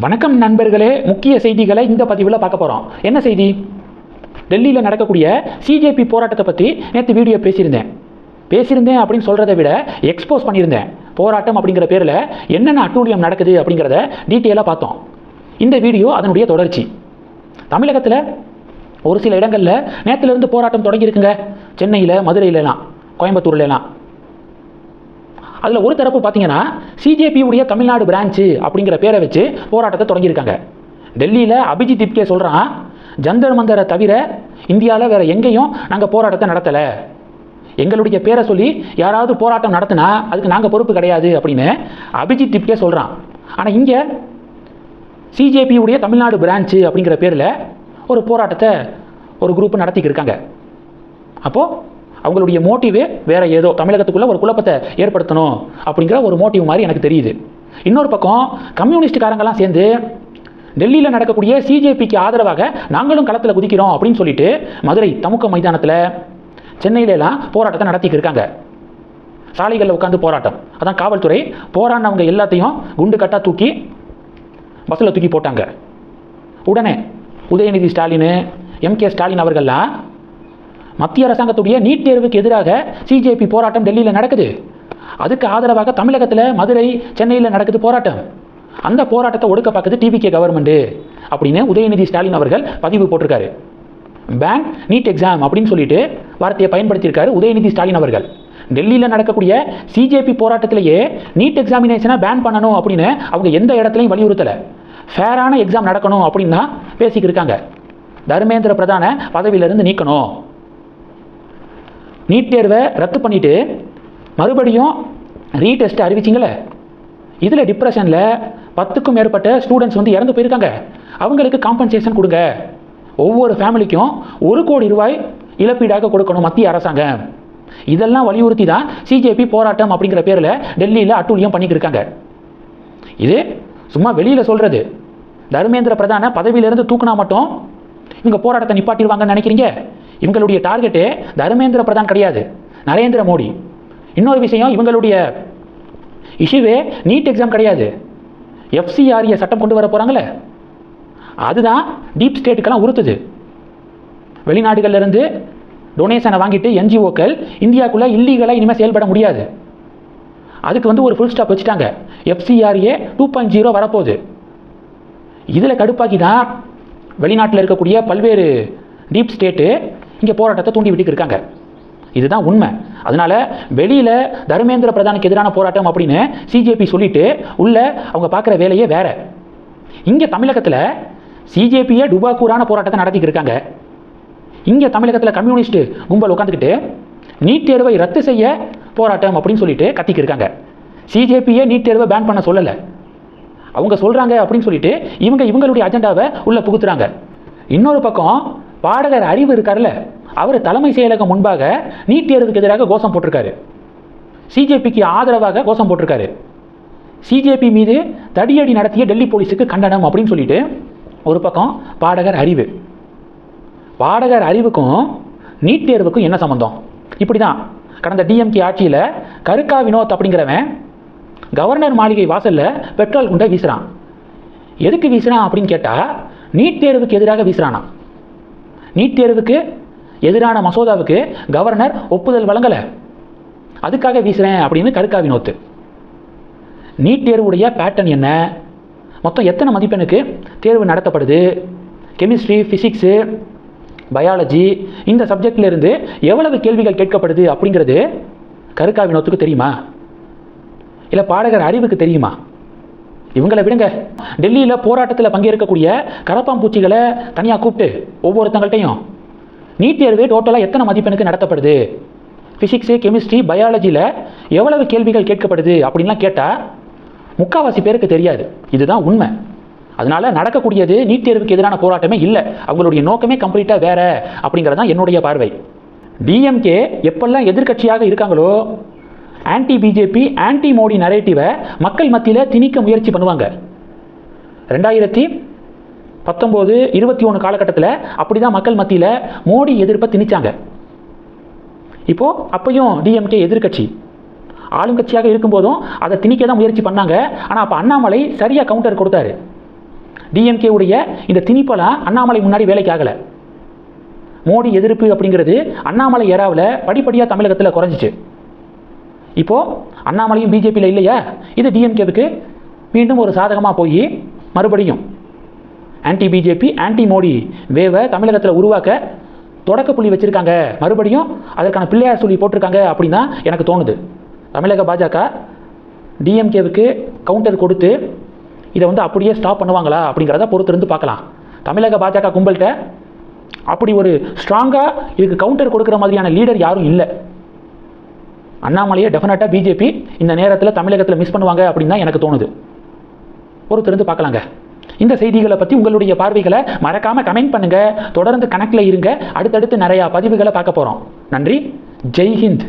வணக்கம் நண்பர்களே, முக்கிய செய்திகளை இந்த பதிவில் பார்க்க போகிறோம். என்ன செய்தி? டெல்லியில் நடக்கக்கூடிய சிஜேபி போராட்டத்தை பற்றி நேற்று வீடியோ பேசியிருந்தேன் அப்படின்னு சொல்கிறத விட எக்ஸ்போஸ் பண்ணியிருந்தேன். போராட்டம் அப்படிங்கிற பேரில் என்னென்ன அட்டூழியம் நடக்குது அப்படிங்கிறத டீட்டெயிலாக பார்த்தோம். இந்த வீடியோ அதனுடைய தொடர்ச்சி. தமிழகத்தில் ஒரு சில இடங்களில் நேற்றுலேருந்து போராட்டம் தொடங்கியிருக்குங்க. சென்னையில், மதுரையிலலாம், கோயம்புத்தூர்லாம். அதில் ஒரு தரப்பு பார்த்தீங்கன்னா சிஜேபியுடைய தமிழ்நாடு பிரான்ச்சு அப்படிங்கிற பேரை வச்சு போராட்டத்தை தொடங்கியிருக்காங்க. டெல்லியில் அபிஜித் திப்கே சொல்கிறான், ஜந்தர் மந்தரை தவிர இந்தியாவில் வேறு எங்கேயும் நாங்கள் போராட்டத்தை நடத்தலை. எங்களுடைய பேரை சொல்லி யாராவது போராட்டம் நடத்தினா அதுக்கு நாங்கள் பொறுப்பு கிடையாது அப்படின்னு அபிஜித் திப்கே சொல்கிறான். ஆனால் இங்கே சிஜேபியுடைய தமிழ்நாடு பிரான்ச்சு அப்படிங்கிற பேரில் ஒரு போராட்டத்தை ஒரு குரூப் நடத்திக்கிட்டு இருக்காங்க. அப்போது அவங்களுடைய மோட்டிவே வேறு ஏதோ தமிழகத்துக்குள்ளே ஒரு குழப்பத்தை ஏற்படுத்தணும் அப்படிங்கிற ஒரு மோட்டிவ் மாதிரி எனக்கு தெரியுது. இன்னொரு பக்கம் கம்யூனிஸ்டுக்காரங்கெல்லாம் சேர்ந்து டெல்லியில் நடக்கக்கூடிய சிஜேபிக்கு ஆதரவாக நாங்களும் களத்தில் குதிக்கிறோம் அப்படின்னு சொல்லிட்டு மதுரை தமுக்க மைதானத்தில், சென்னையிலலாம் போராட்டத்தை நடத்திக்கிட்டு இருக்காங்க. சாலைகளில் உட்காந்து போராட்டம். அதான் காவல்துறை போராடினவங்க எல்லாத்தையும் குண்டு கட்டாக தூக்கி பஸ்ஸில் தூக்கி போட்டாங்க. உடனே உதயநிதி ஸ்டாலின், எம்கே ஸ்டாலின் அவர்கள்லாம் மத்திய அரசாங்கத்துடைய நீட் தேர்வுக்கு எதிராக சிஜேபி போராட்டம் டெல்லியில் நடக்குது, அதுக்கு ஆதரவாக தமிழகத்தில் மதுரை, சென்னையில் நடக்குது போராட்டம், அந்த போராட்டத்தை ஒடுக்க பார்க்குது டிவிகே கவர்மெண்ட்டு அப்படின்னு உதயநிதி ஸ்டாலின் அவர்கள் பதிவு போட்டிருக்காரு. பேன் நீட் எக்ஸாம் அப்படின்னு சொல்லிட்டு வார்த்தையை பயன்படுத்தியிருக்காரு உதயநிதி ஸ்டாலின் அவர்கள். டெல்லியில் நடக்கக்கூடிய சிஜேபி போராட்டத்திலேயே நீட் எக்ஸாமினேஷனை பேன் பண்ணணும் அப்படின்னு அவங்க எந்த இடத்துலையும் வலியுறுத்தலை. ஃபேரான எக்ஸாம் நடக்கணும் அப்படின்னு தான் பேசிக்கிட்டு இருக்காங்க. தர்மேந்திர பிரதான பதவியிலிருந்து நீக்கணும், நீட் தேர்வை ரத்து பண்ணிவிட்டு மறுபடியும் ரீடெஸ்ட்டை அறிவிச்சிங்களே, இதில் டிப்ரெஷனில் 10க்கும் மேற்பட்ட ஸ்டூடெண்ட்ஸ் வந்து இறந்து போயிருக்காங்க. அவங்களுக்கு காம்பன்சேஷன் கொடுங்க, ஒவ்வொரு ஃபேமிலிக்கும் 1 கோடி ரூபாய் இழப்பீடாக கொடுக்கணும் மத்திய அரசாங்கம். இதெல்லாம் வலியுறுத்தி தான் சிஜேபி போராட்டம் அப்படிங்கிற பேரில் டெல்லியில் அட்டூழியம் பண்ணிக்கிட்டு இருக்காங்க. இது சும்மா வெளியில் சொல்கிறது. தர்மேந்திர பிரதான பதவியிலிருந்து தூக்குனா மட்டும் இவங்க போராட்டத்தை நிப்பாட்டிடுவாங்கன்னு நினைக்கிறீங்க? இவங்களுடைய டார்கெட்டு தர்மேந்திர பிரதான் கிடையாது, நரேந்திர மோடி. இன்னொரு விஷயம், இவங்களுடைய இஷ்யூவே நீட் எக்ஸாம் கிடையாது, FCRA சட்டம் கொண்டு வர போகிறாங்களே, அதுதான் டீப் ஸ்டேட்டுக்கெல்லாம் உறுத்துது. வெளிநாடுகளிலிருந்து டொனேஷனை வாங்கிட்டு NGOக்கள் இந்தியாவுக்குள்ளே இல்லீகலாக இனிமேல் செயல்பட முடியாது. அதுக்கு வந்து ஒரு ஃபுல் ஸ்டாப் வச்சுட்டாங்க. FCRA 2.0 வரப்போகுது. இதில் கடுப்பாக்கி தான் வெளிநாட்டில் இருக்கக்கூடிய பல்வேறு டீப் ஸ்டேட்டு இங்கே போராட்டத்தை தூண்டி விட்டுக்கு இருக்காங்க. இதுதான் உண்மை. அதனால் வெளியில் தர்மேந்திர பிரதானுக்கு எதிரான போராட்டம் அப்படின்னு சிஜேபி சொல்லிட்டு உள்ள அவங்க பார்க்குற வேலையே வேற. இங்கே தமிழகத்தில் சிஜேபியே டுபாக்கூரான போராட்டத்தை நடத்திக்கிட்டு இருக்காங்க. இங்கே தமிழகத்தில் கம்யூனிஸ்ட் கும்பல் உட்காந்துக்கிட்டு நீட் தேர்வை ரத்து செய்ய போராட்டம் அப்படின்னு சொல்லிட்டு கத்திக்கு இருக்காங்க. சிஜேபியே நீட் தேர்வை பேன் பண்ண சொல்லலை, அவங்க சொல்கிறாங்க அப்படின்னு சொல்லிட்டு இவங்களுடைய அஜெண்டாவை உள்ள புகுத்துறாங்க. இன்னொரு பக்கம் பாடகர் அறிவு இருக்கார்ல, அவர் தலைமை செயலகம் முன்பாக நீட் தேர்வுக்கு எதிராக கோஷம் போட்டிருக்காரு, சிஜேபிக்கு ஆதரவாக கோஷம் போட்டிருக்காரு. சிஜேபி மீது தடியடி நடத்திய டெல்லி போலீஸுக்கு கண்டனம் அப்படின்னு சொல்லிட்டு ஒரு பக்கம் பாடகர் அறிவுக்கும் நீட் தேர்வுக்கும் என்ன சம்பந்தம்? இப்படி தான் கடந்த டிஎம்கே ஆட்சியில் கருக்கா வினோத் அப்படிங்கிறவன் கவர்னர் மாளிகை வாசலில் பெட்ரோல் குண்டை வீசுகிறான். எதுக்கு வீசுகிறான் அப்படின்னு கேட்டால் நீட் தேர்வுக்கு எதிராக வீசுகிறானா. நீட் தேர்வுக்கு எதிரான மசோதாவுக்கு கவர்னர் ஒப்புதல் வழங்கலை, அதுக்காக வீசுகிறேன் அப்படின்னு கருக்கா வினோத். நீட் தேர்வுடைய பேட்டர்ன் என்ன, மொத்தம் எத்தனை மதிப்பெண்ணுக்கு தேர்வு நடத்தப்படுது, கெமிஸ்ட்ரி, ஃபிசிக்ஸு, பயாலஜி இந்த சப்ஜெக்டிலிருந்து எவ்வளவு கேள்விகள் கேட்கப்படுது அப்படிங்கிறது கருக்கா வினோத்துக்கு தெரியுமா? இல்லை பாடகர் அறிவுக்கு தெரியுமா? இவங்களை விடுங்க. டெல்லியில் போராட்டத்தில் பங்கேற்கக்கூடிய கரப்பாம்பூச்சிகளை தனியாக கூப்பிட்டு ஒவ்வொருத்தங்கள்ட்டையும் நீட் தேர்வு டோட்டலாக எத்தனை மதிப்பெண்ணுக்கு நடத்தப்படுது, ஃபிசிக்ஸு, கெமிஸ்ட்ரி, பயாலஜியில் எவ்வளவு கேள்விகள் கேட்கப்படுது அப்படின்லாம் கேட்டால் முக்கால்வாசி பேருக்கு தெரியாது. இதுதான் உண்மை. அதனால் நடக்கக்கூடியது நீட் தேர்வுக்கு எதிரான போராட்டமே இல்லை, அவங்களுடைய நோக்கமே கம்ப்ளீட்டாக வேற அப்படிங்கிறது தான் என்னுடைய பார்வை. டிஎம்கே எப்பெல்லாம் எதிர்கட்சியாக இருக்காங்களோ ஆன்டி பிஜேபி, ஆன்டி மோடி நரேட்டிவை மக்கள் மத்தியில் திணிக்க முயற்சி பண்ணுவாங்க. 2019, 21 காலகட்டத்தில் அப்படி தான் மக்கள் மத்தியில் மோடி எதிர்ப்பை திணிச்சாங்க. இப்போது அப்பையும் டிஎம்கே எதிர்கட்சி, ஆளுங்கட்சியாக இருக்கும்போதும் அதை திணிக்க தான் முயற்சி பண்ணாங்க. ஆனால் அப்போ அண்ணாமலை சரியாக கவுண்டர் கொடுத்தாரு. டிஎம்கே உடைய இந்த திணிப்பெல்லாம் அண்ணாமலை முன்னாடி வேலைக்கு ஆகலை. மோடி எதிர்ப்பு அப்படிங்கிறது அண்ணாமலை ஏராவில் படிப்படியாக தமிழகத்தில் குறைஞ்சிச்சு. இப்போது அண்ணாமலையும் பிஜேபியில் இல்லையா, இது டிஎம்கேவுக்கு மீண்டும் ஒரு சாதகமாக போய் மறுபடியும் ஆன்டி பிஜேபி ஆன்டி மோடி வேவை தமிழகத்தில் உருவாக்க தொடக்க புள்ளி வச்சுருக்காங்க. மறுபடியும் அதற்கான பிள்ளையார் சொல்லி போட்டிருக்காங்க அப்படின்னு தான் எனக்கு தோணுது. தமிழக பாஜக டிஎம்கேவுக்கு கவுண்டர் கொடுத்து இதை அப்படியே ஸ்டாப் பண்ணுவாங்களா அப்படிங்கிறத பொறுத்திருந்து பார்க்கலாம். தமிழக பாஜக கும்பல்கிட்ட அப்படி ஒரு ஸ்ட்ராங்காக இதுக்கு கவுண்டர் கொடுக்குற மாதிரியான லீடர் யாரும் இல்லை. அண்ணாமலையை டெஃபினட்டாக பிஜேபி இந்த நேரத்தில் தமிழகத்தில் மிஸ் பண்ணுவாங்க அப்படின்னு தான் எனக்கு தோணுது. பொறுத்திருந்து பார்க்கலாங்க. இந்த செய்திகளை பற்றி உங்களுடைய பார்வைகளை மறக்காமல் கமெண்ட் பண்ணுங்கள். தொடர்ந்து கனெக்டில் இருங்க. அடுத்தடுத்து நிறையா பதிவுகளை பார்க்க போகிறோம். நன்றி. ஜெய் ஹிந்த்.